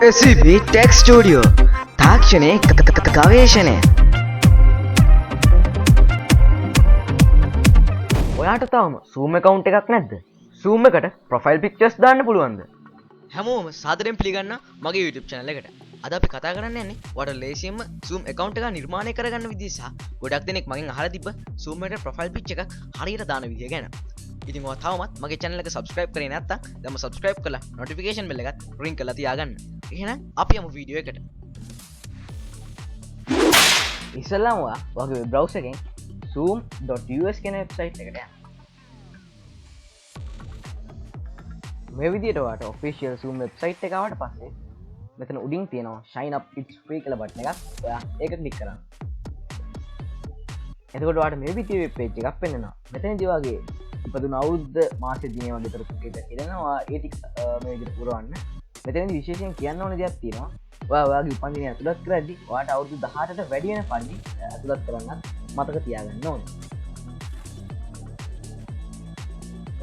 SCB Tech Studio තාක්ෂණයේ ගවේෂණය. ඔයාට තාම Zoom account එකක් නැද්ද? Zoom එකට profile pictures දාන්න පුළුවන්ද? හැමෝම සාදරයෙන් පිළිගන්න මගේ YouTube channel එකට. අද අපි කතා කරන්න යන්නේ ඔයාලට ලේසියෙන්ම Zoom account එක නිර්මාණය කරගන්න විදිහ සහ ගොඩක් දෙනෙක් මගෙන් අහලා තිබ්බ Zoom එකට profile picture එකක් හරියට දාන විදිය ගැන. ඉතින් ඔයා තවමත් මගේ channel එක subscribe කරේ නැත්නම් දැන්ම subscribe කරලා notification bell එකත් ring කරලා තියාගන්න. එහෙනම් අපි යමු වීඩියෝ එකට. ඉස්සෙල්ලාම ඔයාගේ web browser එකෙන් zoom.us කියන වෙබ්සයිට් එකට යන්න. මේ විදිහට ඔයාට official Zoom වෙබ්සයිට් එක ආවට පස්සේ මෙතන උඩින් තියෙනවා sign up it's free කියලා බටන් එකක්. ඔයා ඒක ක්ලික් කරන්න. එතකොට ඔයාට මේ විදිහේ වෙබ් පේජ් එකක් පෙන්වනවා. මෙතනදී ඔයාගේ ඉපදුන අවුරුද්ද මාසෙ දිනේ වගේ තොරතුරු ටික කියනවා. ඒ ටික මේ විදිහට පුරවන්න. මෙතනදී විශේෂයෙන් කියන්න ඕන දෙයක් තියෙනවා. ඔයාගේ උපන්දිනය ඇතුළත් කරද්දී ඔයාට අවුරුදු 18ට වැඩි වෙන පරිදි ඇතුළත් කරන්නත් මතක තියාගන්න ඕනේ.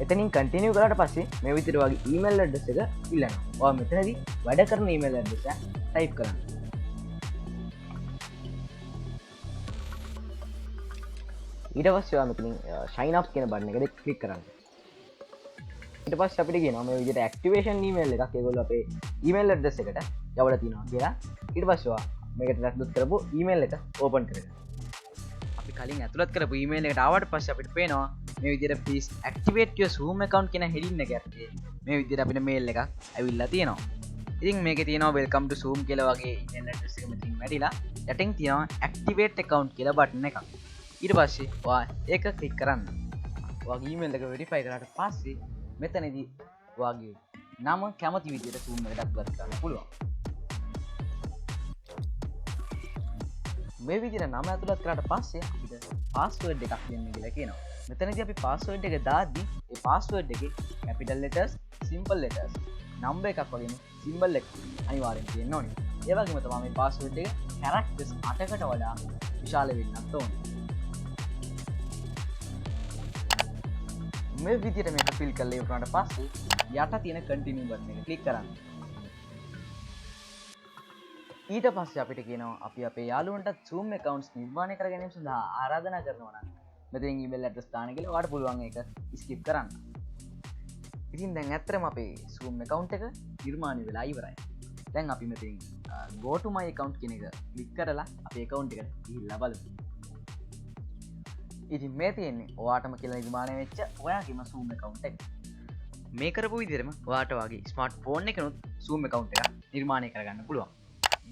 එතනින් කන්ටිනියු කරාට පස්සේ මේ විදිහට ඔයාගේ ඊමේල් ඇඩ්‍රස් එක ඉල්ලනවා. ඔයා මෙතනදී වැඩ කරන ඊමේල් ඇඩ්‍රස් එක ටයිප් කරන්න. ඊට පස්සේ ඔයා මෙතනින් sign up කියන බටන් එකට ක්ලික් කරන්න. ඊට පස්සේ අපිට කියනවා මේ විදිහට activation email එකක් ඒගොල්ලෝ අපේ email address එකට යවලා තිනවා කියලා. ඊට පස්සේ ඔයා මේකට ඇතුළත් කරපු email එක open කරගන්න. අපි කලින් ඇතුළත් කරපු email එකට ආවට පස්සේ අපිට පේනවා මේ විදිහට please activate your Zoom account කියන heading එක ඇත්තේ මේ විදිහට අපිට mail එකක් ඇවිල්ලා තියෙනවා. ඉතින් මේකේ තියෙනවා welcome to Zoom කියලා වගේ email address එක මෙතනින් වැටිලා යටින් තියෙනවා activate account කියලා බටන් එකක්. ඊට පස්සේ ඔයා ඒක ක්ලික් කරන්න. ඔයාගේ email එක verify කරාට පස්සේ මෙතනදී ඔයාගේ නම කැමති විදිහට Zoom එකට ඇතුළත් කරන්න පුළුවන්. මේ විදිහට නම ඇතුළත් කරාට පස්සේ අපිට password එකක් දෙන්න කියලා කියනවා. මෙතනදී අපි password එක දාද්දී ඒ password එකේ capital letters, simple letters, number එකක් වගේම symbol එකක් අනිවාර්යෙන් තියෙන්න ඕනේ. ඒ වගේම තමයි මේ password එක characters 8කට වඩා විශාල වෙන්නත් ඕනේ. මේ විදිහට මේක fill කරලා ඉවරනට පස්සේ යට තියෙන continue button එක click කරන්න. ඊට පස්සේ අපිට කියනවා අපි අපේ යාළුවන්ට Zoom accounts නිර්මාණය කර ගැනීම සඳහා ආරාධනා කරනවා නම් මෙතනින් email address දාන්න කියලා ඔයාලට පුළුවන් ඒක skip කරන්න. ඉතින් දැන් ඇත්තටම අපේ Zoom account එක නිර්මාණය වෙලා ඉවරයි. දැන් අපි මෙතනින් go to my account කියන එක click කරලා අපේ account එකට ගිහිල්ලා බලමු. ඉතින් මේ තියෙන්නේ ඔයාටම කියලා නිර්මාණය වෙච්ච ඔයාගේම Zoom account එක. මේ කරපු විදිහටම ඔයාට වගේ ස්මාර්ට්ෆෝන් එකනොත් Zoom account එකක් නිර්මාණය කරගන්න පුළුවන්.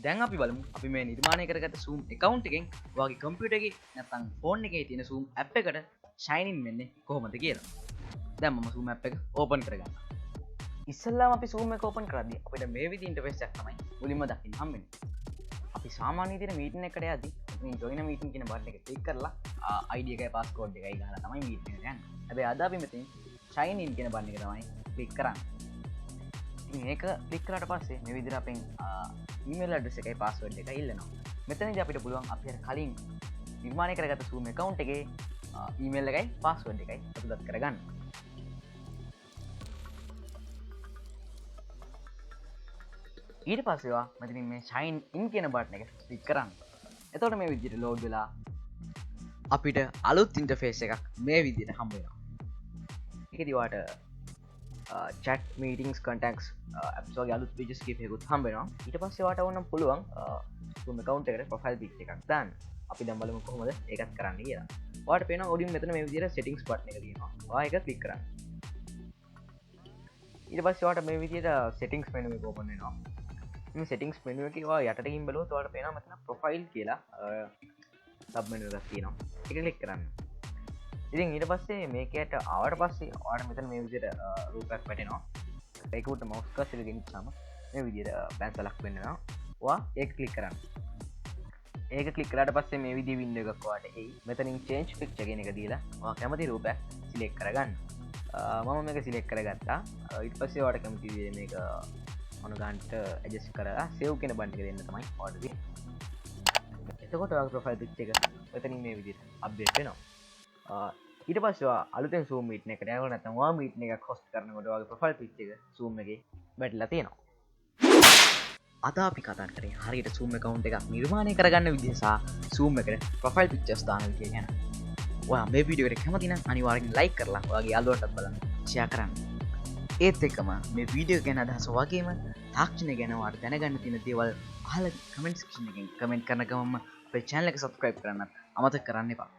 දැන් අපි බලමු අපි මේ නිර්මාණය කරගත්ත Zoom account එකෙන් ඔයාගේ කම්පියුටර් එකේ නැත්නම් ෆෝන් එකේ තියෙන Zoom app එකට sign in වෙන්නේ කොහොමද කියලා. දැන් මම Zoom app එක open කරගන්නවා. ඉස්සෙල්ලාම අපි Zoom එක open කරද්දී අපිට මේ විදිහේ ඉන්ටර්ෆේස් එකක් තමයි මුලින්ම දකින්න හම්බෙන්නේ. අපි සාමාන්‍ය විදිහට මීටින් එකකට යද්දී මේ join a meeting කියන බටන් එක ක්ලික් කරලා ID එකයි passcode එකයි ගහලා තමයි මීටින් එකට යන්නේ. හැබැයි අද අපි මෙතන sign in කියන බටන් එක තමයි ක්ලික් කරන්නේ. ඉතින් මේක ක්ලික් කරාට පස්සේ මේ විදිහට අපෙන් email address එකයි password එකයි ඉල්ලනවා. මෙතනදී අපිට පුළුවන් අපි අර කලින් නිර්මාණය කරගත්ත Zoom account එකේ email එකයි password එකයි ඇතුළත් කරගන්න. ඊට පස්සේ ඔයා මෙතනින් මේ sign in කියන බටන් එක ක්ලික් කරන්න. එතකොට මේ විදිහට load වෙලා අපිට අලුත් ඉන්ටර්ෆේස් එකක් මේ විදිහට හම්බ වෙනවා. ඒකදී ඔයාට chat meetings contacts apps වගේ අලුත් pages කීපයකුත් හම්බ වෙනවා. ඊට පස්සේ ඔයාට ඕනම් පුළුවන් Zoom account එකට profile pic එකක් දාන්න. අපි දැන් බලමු කොහොමද ඒකත් කරන්න කියලා. ඔයාට පේනවා උඩින් මෙතන මේ විදිහට settings button එක තියෙනවා. ඔයා ඒක ක්ලික් කරන්න. ඊට පස්සේ ඔයාට මේ විදිහට settings menu එක open වෙනවා. මේ settings menu එකේ ඔයා යටට ගිහින් බලුවොත් ඔයාට පේනවා මෙතන profile කියලා sub menu එකක් තියෙනවා. ඒක ක්ලික් කරන්න. ඉතින් ඊට පස්සේ මේකයට ආවට පස්සේ ඔයාලට මෙතන මේ විදිහට රූපයක් වැටෙනවා. ඒක උඩ mouse cursor එක ගෙනිච්චාම මේ විදිහට පැන්සලක් වෙන්නවා. ඔයා ඒක ක්ලික් කරන්න. ඒක ක්ලික් කරාට පස්සේ මේ විදිහේ window එකක් ඔයාට එයි. මෙතනින් change picture කියන එක දීලා ඔයා කැමති රූපයක් select කරගන්න. මම මේක select කරගත්තා. ඊට පස්සේ ඔයාට කැමති විදිහේ මේක මොන ගන්නට adjust කරලා save කියන බටන් එක දෙන්න තමයි ඔයාට දෙන්නේ. එතකොට ඔයාගේ profile picture එක මෙතනින් මේ විදිහට update වෙනවා. ඊට පස්සේ අලුතෙන් Zoom meeting එකට යනවා නැත්නම් ඔයා meeting එකක් host කරනකොට ඔයාගේ profile picture එක Zoom එකේ වැටලා තියෙනවා. අද අපි කතා කරේ හරියට සූම් account එකක් නිර්මාණය කරගන්න විදිහ සහ සූම් එකට ප්‍රොෆයිල් පික්චර්ස් දාන විදිය ගැන. ඔයා මේ වීඩියෝ එකට කැමති නම් අනිවාර්යෙන් ලයික් කරලා ඔයාගේ යාළුවන්ටත් බලන්න ෂෙයා කරන්න. ඒත් එක්කම මේ වීඩියෝ ගැන අදහස වගේම තාක්ෂණය ගැන ඔයාලට දැනගන්න තියෙන දේවල් අහලා කමෙන්ට් සෙක්ෂන් එකෙන් කමෙන්ට් කරන ගමන්ම අපේ channel එක subscribe කරන්න අමතක කරන්න එපා.